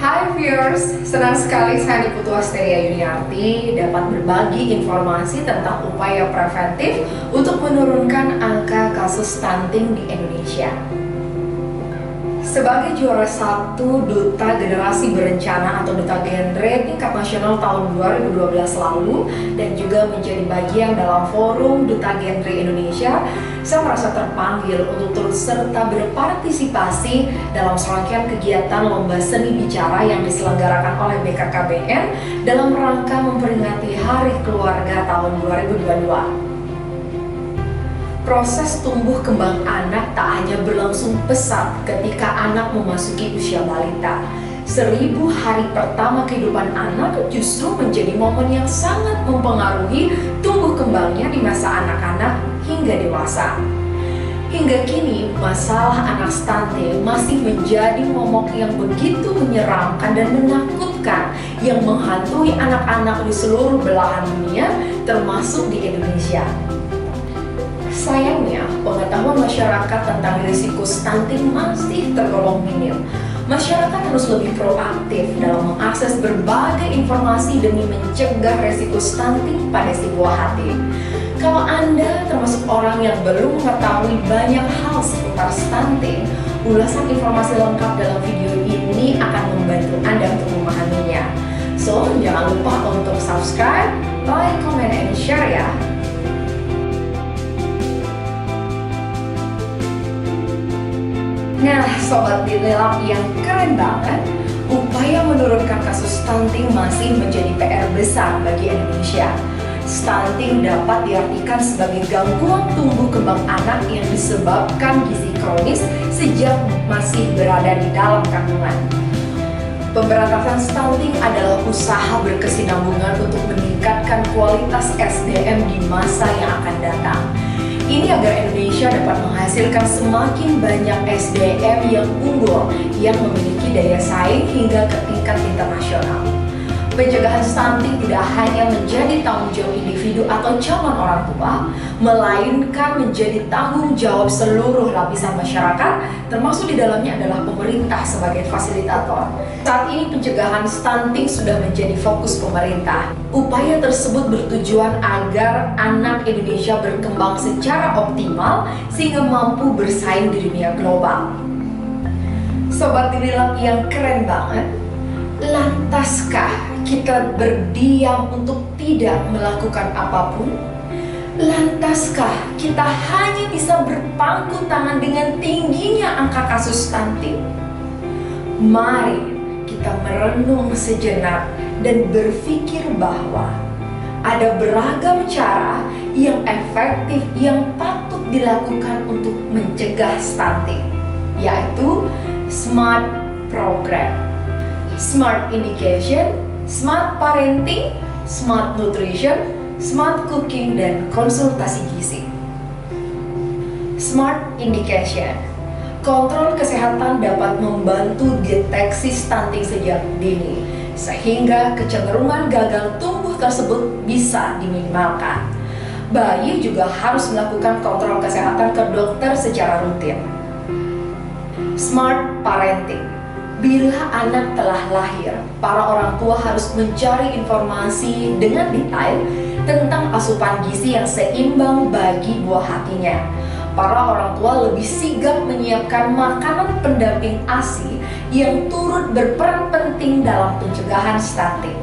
Hai viewers, senang sekali saya Niputu Asteria Yuniarti dapat berbagi informasi tentang upaya preventif untuk menurunkan angka kasus stunting di Indonesia. Sebagai juara satu Duta Generasi Berencana atau Duta Genre tingkat nasional tahun 2012 lalu dan juga menjadi bagian dalam forum Duta Genre Indonesia, saya merasa terpanggil untuk turut serta berpartisipasi dalam serangkaian kegiatan lomba seni bicara yang diselenggarakan oleh BKKBN dalam rangka memperingati Hari Keluarga tahun 2022. Proses tumbuh kembang anak tak hanya berlangsung pesat ketika anak memasuki usia balita. 1000 hari pertama kehidupan anak justru menjadi momen yang sangat mempengaruhi tumbuh kembangnya di masa anak-anak hingga dewasa. Hingga kini, masalah anak stunting masih menjadi momok yang begitu menyeramkan dan menakutkan yang menghantui anak-anak di seluruh belahan dunia, termasuk di Indonesia. Sayangnya, pengetahuan masyarakat tentang risiko stunting masih tergolong minim. Masyarakat harus lebih proaktif dalam mengakses berbagai informasi demi mencegah risiko stunting pada si buah hati. Kalau Anda termasuk orang yang belum mengetahui banyak hal seputar stunting, ulasan informasi lengkap dalam video ini akan membantu Anda untuk memahaminya. So, jangan lupa untuk subscribe, like, comment, and share ya. Nah, sobat dilelap yang keren banget, upaya menurunkan kasus stunting masih menjadi PR besar bagi Indonesia. Stunting dapat diartikan sebagai gangguan tumbuh kembang anak yang disebabkan gizi kronis sejak masih berada di dalam kandungan. Pemberantasan stunting adalah usaha berkesinambungan untuk meningkatkan kualitas SDM di masa yang akan datang. Ini agar Indonesia dapat menghasilkan semakin banyak SDM yang unggul yang memiliki daya saing hingga ke tingkat internasional. Pencegahan stunting tidak hanya menjadi tanggung jawab individu atau calon orang tua, melainkan menjadi tanggung jawab seluruh lapisan masyarakat, termasuk di dalamnya adalah pemerintah sebagai fasilitator. Saat ini pencegahan stunting sudah menjadi fokus pemerintah. Upaya tersebut bertujuan agar anak Indonesia berkembang secara optimal sehingga mampu bersaing di dunia global. Sobat dilelap yang keren banget, lantaskah kita berdiam untuk tidak melakukan apapun? Lantaskah kita hanya bisa berpangku tangan dengan tingginya angka kasus stunting? Mari kita merenung sejenak dan berpikir bahwa ada beragam cara yang efektif yang patut dilakukan untuk mencegah stunting, yaitu SMART program. SMART indication, SMART parenting, SMART nutrition, SMART cooking, dan konsultasi gizi. SMART indication. Kontrol kesehatan dapat membantu deteksi stunting sejak dini, sehingga kecenderungan gagal tumbuh tersebut bisa diminimalkan. Bayi juga harus melakukan kontrol kesehatan ke dokter secara rutin. SMART parenting. Bila anak telah lahir, para orang tua harus mencari informasi dengan detail tentang asupan gizi yang seimbang bagi buah hatinya. Para orang tua lebih sigap menyiapkan makanan pendamping ASI yang turut berperan penting dalam pencegahan stunting.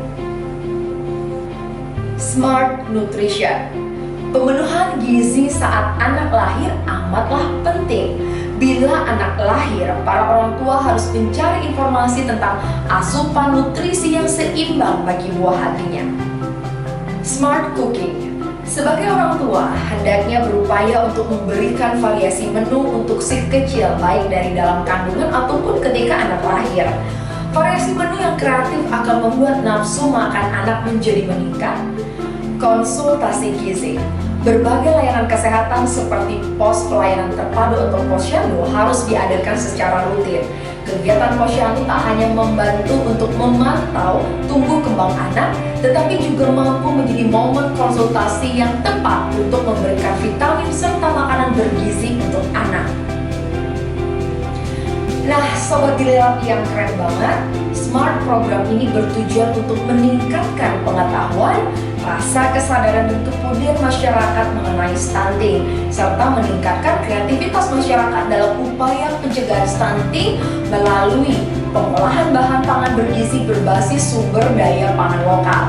SMART nutrition. Pemenuhan gizi saat anak lahir amatlah penting. Bila anak lahir, para orang tua harus mencari informasi tentang asupan nutrisi yang seimbang bagi buah hatinya. SMART cooking. Sebagai orang tua, hendaknya berupaya untuk memberikan variasi menu untuk si kecil, baik dari dalam kandungan ataupun ketika anak lahir. Variasi menu yang kreatif akan membuat nafsu makan anak menjadi meningkat. Konsultasi gizi. Berbagai layanan kesehatan seperti pos pelayanan terpadu atau posyandu harus diadakan secara rutin. Kegiatan posyandu tak hanya membantu untuk memantau tumbuh kembang anak, tetapi juga mampu menjadi momen konsultasi yang tepat untuk memberikan vitamin serta makanan bergizi untuk anak. Nah, Sobat Dilelap yang keren banget, Smart program ini bertujuan untuk meningkatkan pengetahuan, rasa kesadaran dan kepedulian masyarakat mengenai stunting, serta meningkatkan kreativitas masyarakat dalam upaya pencegahan stunting melalui pengolahan bahan pangan bergizi berbasis sumber daya pangan lokal.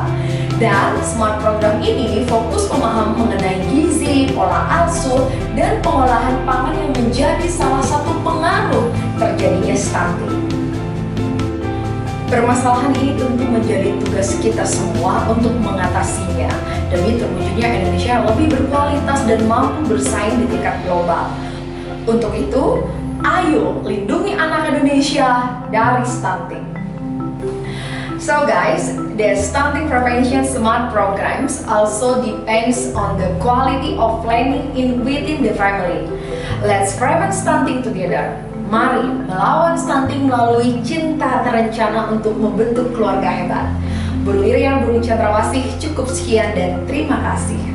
Dan Smart program ini fokus memahami mengenai gizi, pola asuh, dan pengolahan pangan yang menjadi salah satu pengaruh terjadinya stunting. Permasalahan ini tentu menjadi tugas kita semua untuk mengatasinya demi terwujudnya Indonesia yang lebih berkualitas dan mampu bersaing di tingkat global. Untuk itu, ayo lindungi anak Indonesia dari stunting. So guys, the stunting prevention smart programs also depends on the quality of planning within the family. Let's prevent stunting together. Mari melawan stunting melalui cinta terencana untuk membentuk keluarga hebat. Buru Irian, Buru Chandrawasih, cukup sekian dan terima kasih.